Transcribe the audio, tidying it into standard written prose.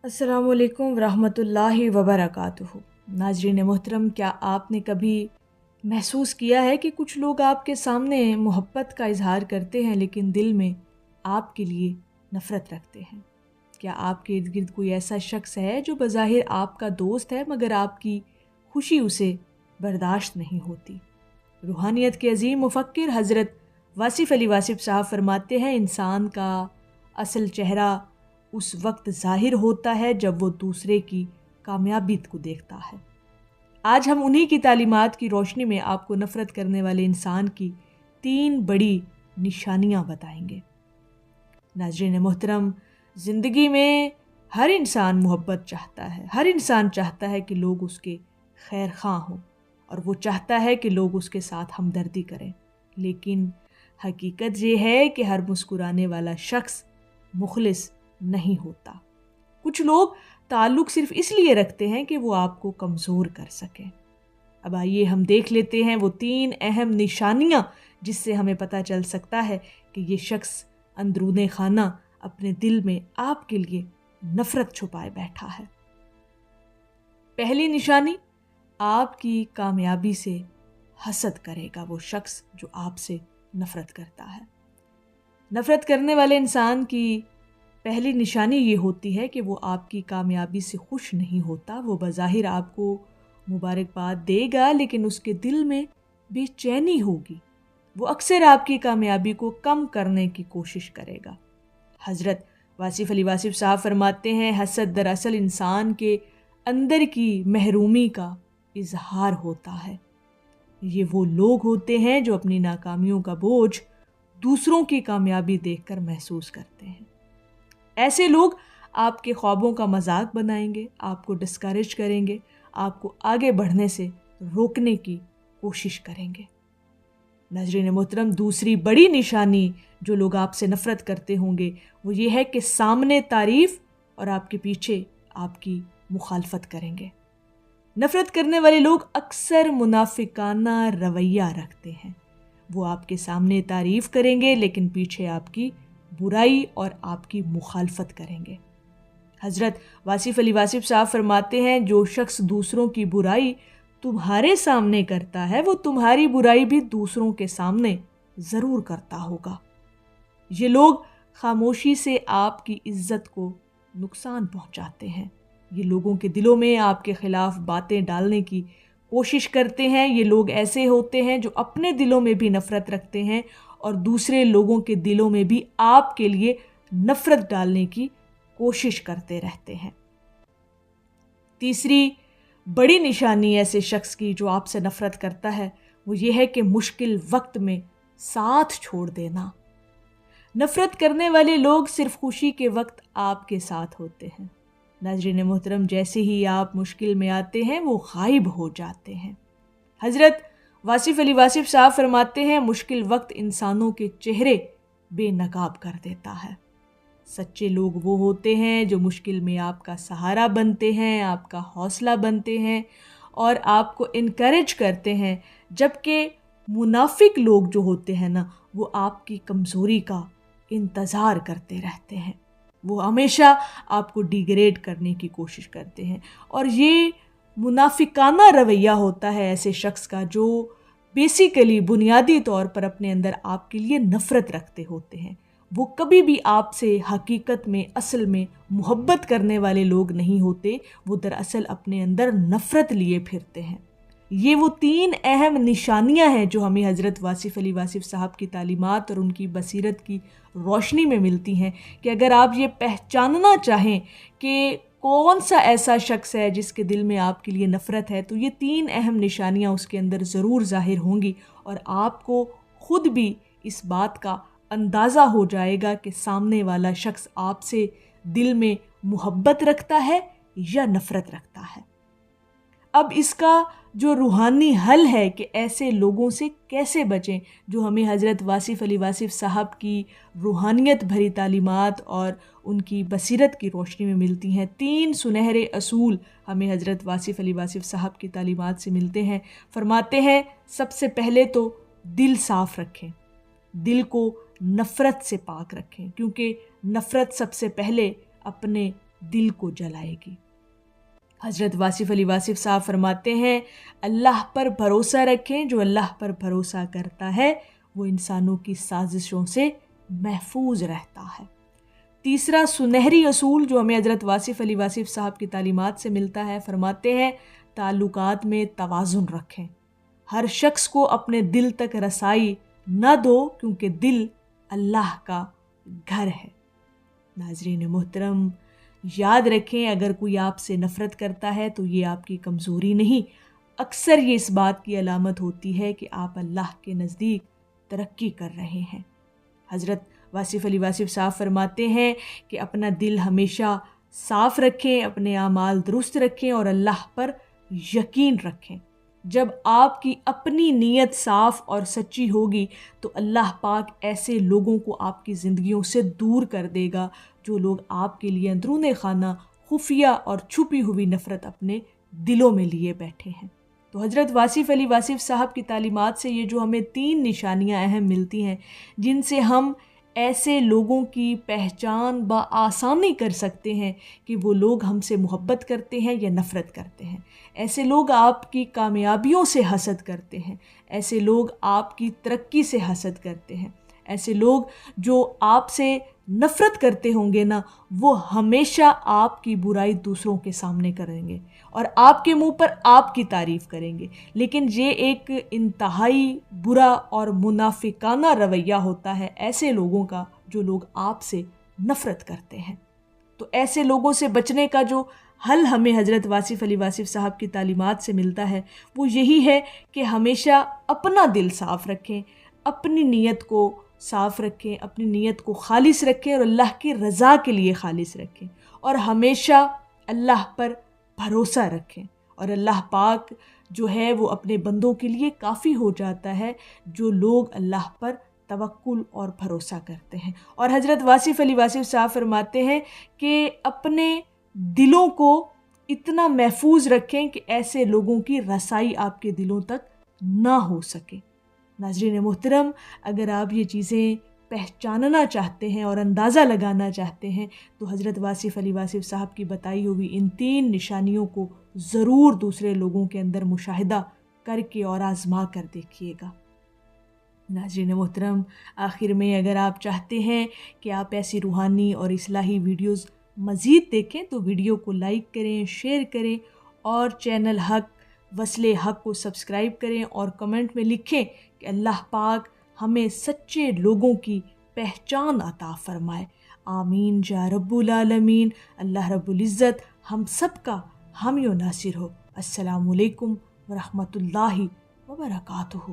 अस्सलामु अलैकुम रहमतुल्लाहि वबरकातुहू। नाज़रीन मोहतरम, क्या आपने कभी महसूस किया है कि कुछ लोग आपके सामने मोहब्बत का इजहार करते हैं लेकिन दिल में आपके लिए नफ़रत रखते हैं? क्या आपके इर्द गिर्द कोई ऐसा शख्स है जो बज़ाहिर आपका दोस्त है मगर आपकी खुशी उसे बर्दाश्त नहीं होती? रूहानियत के अजीम मुफक्किर हज़रत वासिफ़ अली वासिफ़ साहब फरमाते हैं, इंसान का असल चेहरा उस वक्त ज़ाहिर होता है जब वो दूसरे की कामयाबी को देखता है। आज हम उन्हीं की तालीमात की रोशनी में आपको नफ़रत करने वाले इंसान की 3 बड़ी निशानियां बताएंगे। नाज़रीन मोहतरम, ज़िंदगी में हर इंसान मोहब्बत चाहता है। हर इंसान चाहता है कि लोग उसके खैर ख़्वाह हों और वो चाहता है कि लोग उसके साथ हमदर्दी करें। लेकिन हकीकत ये है कि हर मुस्कुराने वाला शख्स मुखलिस नहीं होता। कुछ लोग ताल्लुक़ सिर्फ इसलिए रखते हैं कि वो आपको कमज़ोर कर सकें। अब आइए हम देख लेते हैं वो 3 अहम निशानियां जिससे हमें पता चल सकता है कि ये शख्स अंदरूने खाना अपने दिल में आपके लिए नफ़रत छुपाए बैठा है। पहली निशानी, आपकी कामयाबी से हसद करेगा वो शख्स जो आपसे नफ़रत करता है। नफ़रत करने वाले इंसान की पहली निशानी ये होती है कि वो आपकी कामयाबी से खुश नहीं होता। वो बज़ाहिर आपको मुबारकबाद देगा लेकिन उसके दिल में बेचैनी होगी। वो अक्सर आपकी कामयाबी को कम करने की कोशिश करेगा। हज़रत वासिफ़ अली वासिफ़ साहब फरमाते हैं, हसद दरअसल इंसान के अंदर की महरूमी का इजहार होता है। ये वो लोग होते हैं जो अपनी नाकामियों का बोझ दूसरों की कामयाबी देखकर महसूस करते हैं। ऐसे लोग आपके ख्वाबों का मजाक बनाएंगे, आपको डिस्करेज करेंगे, आपको आगे बढ़ने से रोकने की कोशिश करेंगे। नाज़रीन मोहतरम, दूसरी बड़ी निशानी जो लोग आपसे नफ़रत करते होंगे वो ये है कि सामने तारीफ़ और आपके पीछे आपकी मुखालफत करेंगे। नफ़रत करने वाले लोग अक्सर मुनाफिकाना रवैया रखते हैं। वो आपके सामने तारीफ़ करेंगे लेकिन पीछे आपकी बुराई और आपकी मुखालफत करेंगे। हज़रत वासिफ़ अली वासिफ़ साहब फरमाते हैं, जो शख्स दूसरों की बुराई तुम्हारे सामने करता है वो तुम्हारी बुराई भी दूसरों के सामने ज़रूर करता होगा। ये लोग खामोशी से आपकी इज्जत को नुकसान पहुंचाते हैं। ये लोगों के दिलों में आपके ख़िलाफ़ बातें डालने की कोशिश करते हैं। ये लोग ऐसे होते हैं जो अपने दिलों में भी नफ़रत रखते हैं और दूसरे लोगों के दिलों में भी आपके लिए नफ़रत डालने की कोशिश करते रहते हैं। तीसरी बड़ी निशानी ऐसे शख्स की जो आपसे नफ़रत करता है वो ये है कि मुश्किल वक्त में साथ छोड़ देना। नफ़रत करने वाले लोग सिर्फ खुशी के वक्त आपके साथ होते हैं। नाज़रीन मोहतरम, जैसे ही आप मुश्किल में आते हैं वो गायब हो जाते हैं। हज़रत वासिफ़ अली वासिफ़ साहब फरमाते हैं, मुश्किल वक्त इंसानों के चेहरे बेनकाब कर देता है। सच्चे लोग वो होते हैं जो मुश्किल में आपका सहारा बनते हैं, आपका हौसला बनते हैं और आपको इनकरेज करते हैं, जबकि मुनाफिक लोग जो होते हैं ना, वो आपकी कमज़ोरी का इंतज़ार करते रहते हैं। वो हमेशा आपको डिग्रेड करने की कोशिश करते हैं और ये मुनाफिकाना रवैया होता है ऐसे शख्स का जो बेसिकली बुनियादी तौर पर अपने अंदर आपके लिए नफ़रत रखते होते हैं। वो कभी भी आपसे हकीकत में असल में मोहब्बत करने वाले लोग नहीं होते। वो दरअसल अपने अंदर नफ़रत लिए फिरते हैं। ये वो 3 अहम निशानियां हैं जो हमें हज़रत वासिफ़ अली वासिफ़ साहब की तालीमात और उनकी बसीरत की रोशनी में मिलती हैं कि अगर आप ये पहचानना चाहें कि कौन सा ऐसा शख्स है जिसके दिल में आपके लिए नफ़रत है, तो ये 3 अहम निशानियां उसके अंदर ज़रूर ज़ाहिर होंगी और आपको ख़ुद भी इस बात का अंदाज़ा हो जाएगा कि सामने वाला शख्स आपसे दिल में मोहब्बत रखता है या नफ़रत रखता है। अब इसका जो रूहानी हल है कि ऐसे लोगों से कैसे बचें, जो हमें हज़रत वासिफ़ अली वासिफ़ साहब की रूहानियत भरी तालीमात और उनकी बसीरत की रोशनी में मिलती हैं। 3 सुनहरे असूल हमें हज़रत वासिफ़ अली वासिफ़ साहब की तालीमात से मिलते हैं। फरमाते हैं, सबसे पहले तो दिल साफ़ रखें, दिल को नफ़रत से पाक रखें, क्योंकि नफ़रत सबसे पहले अपने دل کو جلائے گی۔ حضرت واصف علی واصف صاحب فرماتے ہیں اللہ پر بھروسہ رکھیں، جو اللہ پر بھروسہ کرتا ہے وہ انسانوں کی سازشوں سے محفوظ رہتا ہے۔ تیسرا سنہری اصول جو ہمیں حضرت واصف علی واصف صاحب کی تعلیمات سے ملتا ہے، فرماتے ہیں تعلقات میں توازن رکھیں، ہر شخص کو اپنے دل تک رسائی نہ دو کیونکہ دل اللہ کا گھر ہے۔ ناظرین محترم، یاد رکھیں اگر کوئی آپ سے نفرت کرتا ہے تو یہ آپ کی کمزوری نہیں، اکثر یہ اس بات کی علامت ہوتی ہے کہ آپ اللہ کے نزدیک ترقی کر رہے ہیں۔ حضرت واصف علی واصف صاحب فرماتے ہیں کہ اپنا دل ہمیشہ صاف رکھیں، اپنے اعمال درست رکھیں اور اللہ پر یقین رکھیں۔ جب آپ کی اپنی نیت صاف اور سچی ہوگی تو اللہ پاک ایسے لوگوں کو آپ کی زندگیوں سے دور کر دے گا جو لوگ آپ کے لیے اندرون خانہ خفیہ اور چھپی ہوئی نفرت اپنے دلوں میں لیے بیٹھے ہیں۔ تو حضرت واصف علی واصف صاحب کی تعلیمات سے یہ جو ہمیں 3 نشانیاں اہم ملتی ہیں جن سے ہم ایسے لوگوں کی پہچان بآسانی کر سکتے ہیں کہ وہ لوگ ہم سے محبت کرتے ہیں یا نفرت کرتے ہیں۔ ایسے لوگ آپ کی کامیابیوں سے حسد کرتے ہیں، ایسے لوگ آپ کی ترقی سے حسد کرتے ہیں، ایسے لوگ جو آپ سے نفرت کرتے ہوں گے نا وہ ہمیشہ آپ کی برائی دوسروں کے سامنے کریں گے اور آپ کے منہ پر آپ کی تعریف کریں گے، لیکن یہ ایک انتہائی برا اور منافقانہ رویہ ہوتا ہے ایسے لوگوں کا جو لوگ آپ سے نفرت کرتے ہیں۔ تو ایسے لوگوں سے بچنے کا جو حل ہمیں حضرت واصف علی واصف صاحب کی تعلیمات سے ملتا ہے وہ یہی ہے کہ ہمیشہ اپنا دل صاف رکھیں، اپنی نیت کو صاف رکھیں، اپنی نیت کو خالص رکھیں اور اللہ کی رضا کے لیے خالص رکھیں اور ہمیشہ اللہ پر بھروسہ رکھیں، اور اللہ پاک جو ہے وہ اپنے بندوں کے لیے کافی ہو جاتا ہے جو لوگ اللہ پر توکل اور بھروسہ کرتے ہیں۔ اور حضرت واصف علی واصف صاحب فرماتے ہیں کہ اپنے دلوں کو اتنا محفوظ رکھیں کہ ایسے لوگوں کی رسائی آپ کے دلوں تک نہ ہو سکے۔ ناظرین محترم، اگر آپ یہ چیزیں پہچاننا چاہتے ہیں اور اندازہ لگانا چاہتے ہیں تو حضرت واصف علی واصف صاحب کی بتائی ہوئی ان 3 نشانیوں کو ضرور دوسرے لوگوں کے اندر مشاہدہ کر کے اور آزما کر دیکھیے گا۔ ناظرین محترم، آخر میں اگر آپ چاہتے ہیں کہ آپ ایسی روحانی اور اصلاحی ویڈیوز مزید دیکھیں تو ویڈیو کو لائک کریں، شیئر کریں اور چینل حق وصل حق کو سبسکرائب کریں اور کمنٹ میں لکھیں کہ اللہ پاک ہمیں سچے لوگوں کی پہچان عطا فرمائے۔ آمین یا رب العالمین۔ اللہ رب العزت ہم سب کا حامی و ناصر ہو۔ السلام علیکم ورحمۃ اللہ وبرکاتہ۔